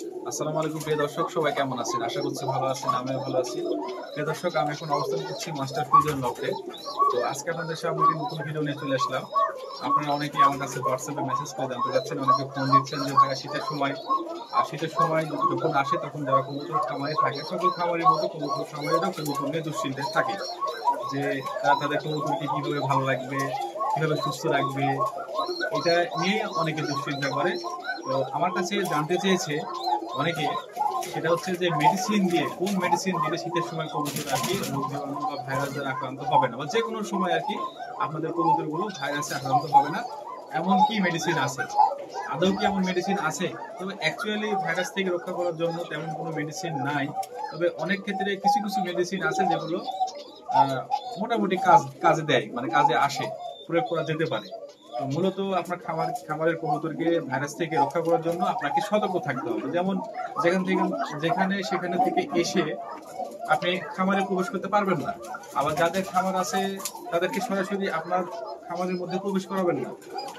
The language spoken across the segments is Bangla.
আসসালামু আলাইকুম প্রিয় দর্শক, সবাই কেমন আছেন? আশা করছি ভালো আছেন, আমিও ভালো আছি। প্রিয় দর্শক, আমি এখন অবস্থান করছি মাস্টার ফিউজন লফটে। তো আজকে আপনাদের সামনে একটি নতুন ভিডিও নিয়ে চলে আসলাম। আপনারা অনেকেই আমার কাছে হোয়াটসঅ্যাপে মেসেজ করে জানতে চাচ্ছেন, অনেকে ফোন দিচ্ছেন যে ভাইয়া শীতের সময় যখন আসে তখন যারা কবুতর খামারে থাকে, সকল খামারের মতো কবুতর খামারিরাও কবুতর নিয়ে দুশ্চিন্তায় থাকে যে তারা তাদের কবুতরকে কীভাবে ভালো রাখবে, কীভাবে সুস্থ রাখবে, এটা নিয়ে অনেকে দুশ্চিন্তা করে। তো আমার কাছে জানতে চেয়েছে অনেকে, সেটা হচ্ছে যে কোন মেডিসিন দিলে শীতের সময় কবুতর আর কি রোগ জীবাণু বা ভাইরাস দ্বারা আক্রান্ত হবে না, বা যে কোনো সময় আর কি আপনাদের কবুতরগুলো ভাইরাসে আক্রান্ত হবে না, এমন কি মেডিসিন আছে? আদৌ কি এমন মেডিসিন আছে? তবে অ্যাকচুয়ালি ভাইরাস থেকে রক্ষা করার জন্য তেমন কোনো মেডিসিন নাই। তবে অনেক ক্ষেত্রে কিছু কিছু মেডিসিন আছে যেগুলো মোটামুটি কাজে দেয়, মানে কাজে আসে, প্রয়োগ করা যেতে পারে। তো মূলত আপনার খামারের কবুতরকে ভাইরাস থেকে রক্ষা করার জন্য আপনাকে সতর্ক থাকতে হবে। যেমন সেখানে থেকে এসে আপনি খামারে প্রবেশ করতে পারবেন না। আবার যাদের খামার আছে তাদেরকে সরাসরি আপনার খামারের মধ্যে প্রবেশ করাবেন না।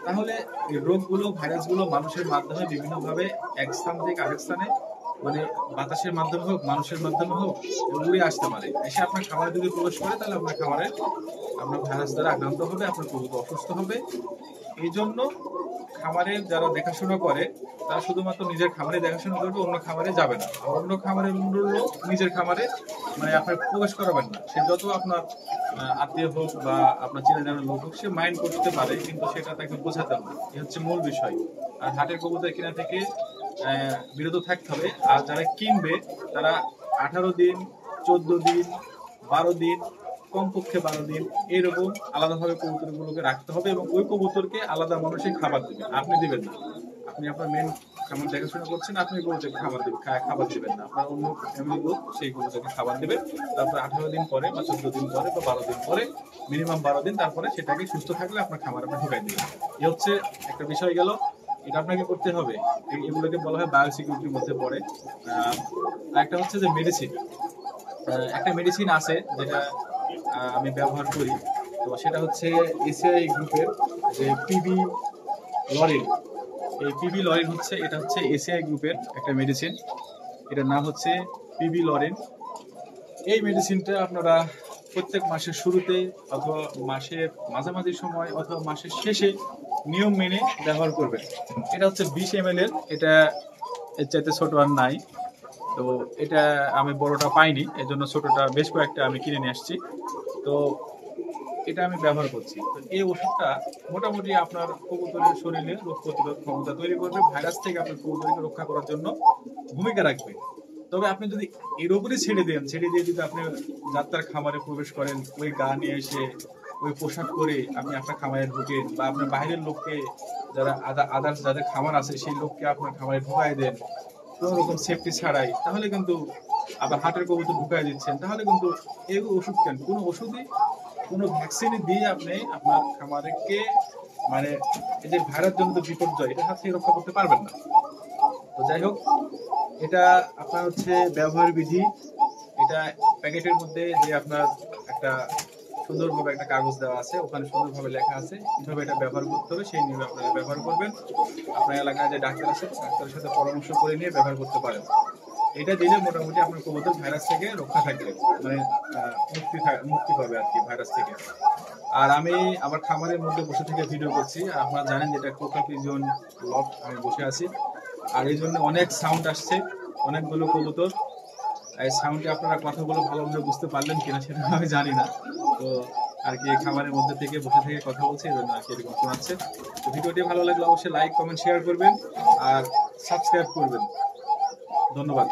তাহলে এই রোগগুলো, ভাইরাসগুলো মানুষের মাধ্যমে বিভিন্নভাবে এক স্থান থেকে আরেক স্থানে, মানে বাতাসের মাধ্যমে হোক, মানুষের মাধ্যমে হোক, উড়ে আসতে পারে। এসে আপনার খামারে যদি প্রবেশ করে তাহলে আপনার ভাইরাস দ্বারা আক্রান্ত হবে, আপনার কবুতর অসুস্থ হবে। এই জন্য খামারে যারা দেখাশোনা করে তারা শুধুমাত্র নিজের খামারে দেখাশোনা করবে, অন্য খামারে যাবে না। আর অন্য খামারের লোক নিজের খামারে মানে আপনার প্রবেশ করাবেন না। সে যত আপনার আত্মীয় হোক বা আপনার চেনা জানার লোক হোক, সে মাইন্ড করতে পারে, কিন্তু সেটা তাকে বোঝাতে হবে। এই হচ্ছে মূল বিষয়। আর হাটের কবুতর কেনা থেকে বিরত থাকতে হবে। আর যারা কিনবে তারা 18 দিন, 14 দিন, 12 দিন, কমপক্ষে 12 দিন এরকম আলাদাভাবে কবুতরগুলোকে রাখতে হবে, এবং ওই কবুতরকে আলাদা মানুষই খাবার দেবে, আপনি দিবেন না। আপনি আপনার মেন খাবার দেখাশোনা করছেন, আপনি কবুতরকে খাবার দিবেন না, আপনার অন্য ফ্যামিলির লোক সেই কবুতরকে খাবার দেবে। তারপর 18 দিন পরে বা 14 দিন পরে বা 12 দিন পরে, মিনিমাম 12 দিন, তারপরে সেটাকে সুস্থ থাকলে আপনার খাবার আপনি ঢুকাই দিবেন। এই হচ্ছে একটা বিষয় গেল। এটা আপনাকে করতে হবে। এগুলোকে বলা হয় বায়োসিকিউরিটির মধ্যে পড়ে। একটা হচ্ছে যে মেডিসিন, একটা মেডিসিন আছে যেটা আমি ব্যবহার করি। তো সেটা হচ্ছে এসিআই গ্রুপের যে পিবি লরিন। এই পিবি লরিন এটা হচ্ছে এসিআই গ্রুপের একটা মেডিসিন। এটার নাম হচ্ছে পিবি লরিন। এই মেডিসিনটা আপনারা প্রত্যেক মাসের শুরুতে অথবা মাসের মাঝামাঝি সময় অথবা মাসের শেষে নিয়ম মেনে ব্যবহার করবেন। এটা হচ্ছে 20 ml এর। এটা এর চাইতে ছোট আর নাই। তো এটা আমি বড়টা পাইনি, এর জন্য ছোটটা বেশ কয়েকটা আমি কিনে নিয়ে আসছি। তো এটা আমি ব্যবহার করছি। তো এই ওষুধটা মোটামুটি আপনার কবুতরের শরীরে রোগ প্রতিরোধ ক্ষমতা তৈরি করবে, ভাইরাস থেকে আপনার কবুতরকে রক্ষা করার জন্য ভূমিকা রাখবে। তবে আপনি যদি এর উপরে ছেড়ে দিয়ে যদি আপনি যাত্রার খামারে প্রবেশ করেন, ওই গা নিয়ে এসে ওই পোশাক পরে আপনি আপনার খামারে ঢুকেন, বা আপনার বাইরের লোককে, যারা আদার্স যাদের খামার আছে সেই লোককে আপনার খামারে ঢুকাই দেন কোনো রকম সেফটি ছাড়াই, তাহলে কিন্তু আবার হাটের কবুতর ঢুকাই দিচ্ছেন, তাহলে কিন্তু এই ওষুধ কেন, কোনো ভ্যাকসিনই দিয়ে আপনি আপনার খামারকে, মানে এই যে ভাইরাস জনিত বিপর্যয়, এটা হাত থেকে রক্ষা করতে পারবেন না। তো যাই হোক, এটা আপনার হচ্ছে ব্যবহার বিধি। এটা প্যাকেটের মধ্যে যে আপনার একটা সুন্দরভাবে একটা কাগজ দেওয়া আছে, ওখানে সুন্দরভাবে লেখা আছে কিভাবে এটা ব্যবহার করতে হবে, সেই নিয়মে আপনারা ব্যবহার করবেন। আপনার এলাকায় যে ডাক্তার আছে, ডাক্তারের সাথে পরামর্শ করে নিয়ে ব্যবহার করতে পারেন। এটা দিলে মোটামুটি আপনার কবুতর ভাইরাস থেকে রক্ষা থাকবে, মানে মুক্তি পাবে আর কি ভাইরাস থেকে। আর আমি আমার খামারের মধ্যে বসে থেকে ভিডিও করছি। আপনারা জানেন যেটা কোকা পিজন লফট, আমি বসে আছি। আর এই জন্য অনেক সাউন্ড আসছে, অনেকগুলো কবুতর। এই সাউন্ডে আপনারা কথাগুলো ভালোভাবে বুঝতে পারলেন কিনা সেটা আমি জানি না। তো আর কি খামারের মধ্যে থেকে বসে থেকে কথা বলছি, এই জন্য আর কি এরকম শোনাচ্ছে। তো ভিডিওটি ভালো লাগলে অবশ্যই লাইক, কমেন্ট, শেয়ার করবেন আর সাবস্ক্রাইব করবেন। ধন্যবাদ।